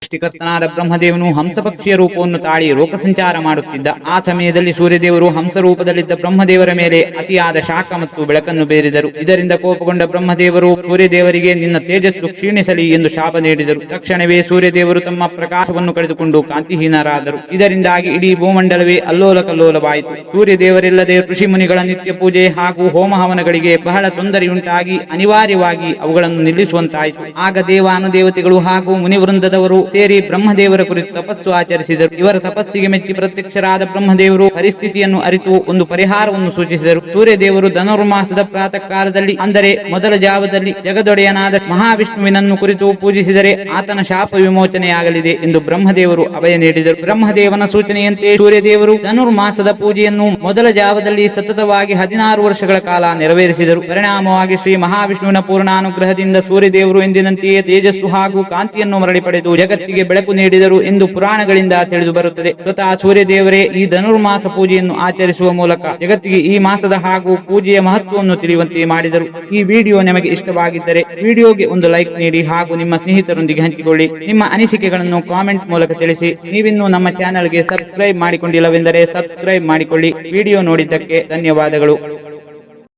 ಸೃಷ್ಟಿಕರ್ತನಾದ ಬ್ರಹ್ಮದೇವನು ಹಂಸಪಕ್ಷಿಯ ರೂಪವನ್ನು ತಾಳಿ ಲೋಕ ಸಂಚಾರ ಮಾಡುತ್ತಿದ್ದ. ಆ ಸಮಯದಲ್ಲಿ ಸೂರ್ಯದೇವರು ಹಂಸ ರೂಪದಲ್ಲಿದ್ದ ಬ್ರಹ್ಮದೇವರ ಮೇಲೆ ಅತಿಯಾದ ಶಾಖ ಮತ್ತು ಬೆಳಕನ್ನು ಬೀರಿದರು. ಇದರಿಂದ ಕೋಪಗೊಂಡ ಬ್ರಹ್ಮದೇವರು ಸೂರ್ಯದೇವರಿಗೆ ನಿನ್ನ ತೇಜಸ್ಸು ಕ್ಷೀಣಿಸಲಿ ಎಂದು ಶಾಪ ನೀಡಿದರು. ತಕ್ಷಣವೇ ಸೂರ್ಯದೇವರು ತಮ್ಮ ಪ್ರಕಾಶವನ್ನು ಕಳೆದುಕೊಂಡು ಕಾಂತಿಹೀನರಾದರು. ಇದರಿಂದಾಗಿ ಇಡೀ ಭೂಮಂಡಲವೇ ಅಲ್ಲೋಲ ಕಲ್ಲೋಲವಾಯಿತು. ಸೂರ್ಯದೇವರಿಲ್ಲದೆ ಋಷಿ ಮುನಿಗಳ ನಿತ್ಯ ಪೂಜೆ ಹಾಗೂ ಹೋಮ ಹವನಗಳಿಗೆ ಬಹಳ ತೊಂದರೆಯುಂಟಾಗಿ ಅನಿವಾರ್ಯವಾಗಿ ಅವುಗಳನ್ನು ನಿಲ್ಲಿಸುವಂತಾಯಿತು. ಆಗ ದೇವಾನುದೇವತೆಗಳು ಹಾಗೂ ಮುನಿವೃಂದದವರು ಸೇರಿ ಬ್ರಹ್ಮದೇವರ ಕುರಿತು ತಪಸ್ಸು ಆಚರಿಸಿದರು. ಇವರ ತಪಸ್ಸಿಗೆ ಮೆಚ್ಚಿ ಪ್ರತ್ಯಕ್ಷರಾದ ಬ್ರಹ್ಮದೇವರು ಪರಿಸ್ಥಿತಿಯನ್ನು ಅರಿತು ಒಂದು ಪರಿಹಾರವನ್ನು ಸೂಚಿಸಿದರು. ಸೂರ್ಯದೇವರು ಧನುರ್ಮಾಸದ ಪ್ರಾತಃ ಕಾಲದಲ್ಲಿ ಅಂದರೆ ಮೊದಲ ಜಾವದಲ್ಲಿ ಜಗದೊಡೆಯನಾದ ಮಹಾವಿಷ್ಣುವಿನನ್ನು ಕುರಿತು ಪೂಜಿಸಿದರೆ ಆತನ ಶಾಪ ವಿಮೋಚನೆಯಾಗಲಿದೆ ಎಂದು ಬ್ರಹ್ಮದೇವರು ಅಭಯ ನೀಡಿದರು. ಬ್ರಹ್ಮದೇವನ ಸೂಚನೆಯಂತೆ ಸೂರ್ಯದೇವರು ಧನುರ್ಮಾಸದ ಪೂಜೆಯನ್ನು ಮೊದಲ ಜಾವದಲ್ಲಿ ಸತತವಾಗಿ 16 ವರ್ಷಗಳ ಕಾಲ ನೆರವೇರಿಸಿದರು. ಪರಿಣಾಮವಾಗಿ ಶ್ರೀ ಮಹಾವಿಷ್ಣುವಿನ ಪೂರ್ಣಾನುಗ್ರಹದಿಂದ ಸೂರ್ಯದೇವರು ಎಂದಿನಂತೆಯೇ ತೇಜಸ್ಸು ಹಾಗೂ ಕಾಂತಿಯನ್ನು ಮರಳಿ ಪಡೆದು ಜಗತ್ತಿಗೆ ಬೆಳಕು ನೀಡಿದರು ಎಂದು ಪುರಾಣಗಳಿಂದ ತಿಳಿದು ಬರುತ್ತದೆ. ಸ್ವತಃ ಸೂರ್ಯದೇವರೇ ಈ ಧನುರ್ಮಾಸ ಪೂಜೆಯನ್ನು ಆಚರಿಸುವ ಮೂಲಕ ಜಗತ್ತಿಗೆ ಈ ಮಾಸದ ಹಾಗೂ ಪೂಜೆಯ ಮಹತ್ವವನ್ನು ತಿಳಿಯುವಂತೆ ಮಾಡಿದರು. ಈ ವಿಡಿಯೋ ನಿಮಗೆ ಇಷ್ಟವಾಗಿದ್ದರೆ ವಿಡಿಯೋಗೆ ಒಂದು ಲೈಕ್ ನೀಡಿ ಹಾಗೂ ನಿಮ್ಮ ಸ್ನೇಹಿತರೊಂದಿಗೆ ಹಂಚಿಕೊಳ್ಳಿ. ನಿಮ್ಮ ಅನಿಸಿಕೆಗಳನ್ನು ಕಾಮೆಂಟ್ ಮೂಲಕ ತಿಳಿಸಿ. ನೀವಿನ್ನೂ ನಮ್ಮ ಚಾನೆಲ್ಗೆ ಸಬ್ಸ್ಕ್ರೈಬ್ ಮಾಡಿಕೊಂಡಿಲ್ಲವೆಂದರೆ ಸಬ್ಸ್ಕ್ರೈಬ್ ಮಾಡಿಕೊಳ್ಳಿ. ವಿಡಿಯೋ ನೋಡಿದ್ದಕ್ಕೆ ಧನ್ಯವಾದಗಳು.